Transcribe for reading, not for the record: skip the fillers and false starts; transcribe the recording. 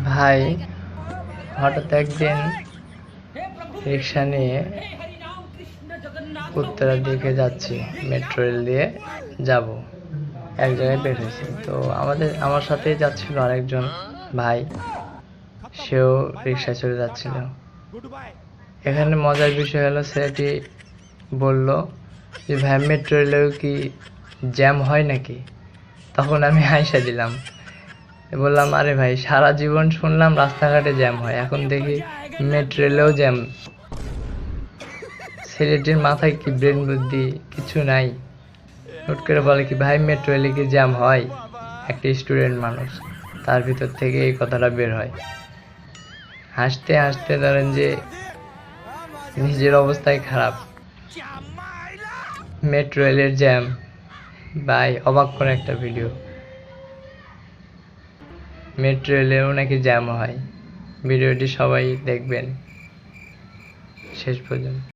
ভাই হঠাৎ একদিন রিক্সা নিয়ে উত্তরার দিকে যাচ্ছি, মেট্রো রেল দিয়ে যাব, এক জায়গায় বের হয়েছি। তো আমার সাথেই যাচ্ছিল আরেকজন ভাই, সেও রিক্সায় চলে যাচ্ছিল। এখানে মজার বিষয় হলো, ছেলেটি বলল যে ভাই মেট্রো রেলেও কি জ্যাম হয় নাকি? তখন আমি হাইসা দিলাম, বললাম আরে ভাই সারা জীবন শুনলাম রাস্তাঘাটে জ্যাম হয়, এখন দেখি মেট্রো রেলেও জ্যাম। ছেলেটির মাথায় কি ব্রেন বুদ্ধি কিছু নাই, হুট করে বলে কি ভাই মেট্রো রেলে কি জ্যাম হয়? একটা স্টুডেন্ট মানুষ, তার ভিতর থেকে এই কথাটা বের হয়। হাসতে হাসতে ধরেন যে নিজের অবস্থাই খারাপ। মেট্রো রেলের জ্যাম, ভাই অবাক করে একটা ভিডিও। মেট্রো রেলেও নাকি জ্যাম হয়। ভিডিওটি সবাই দেখবেন শেষ পর্যন্ত।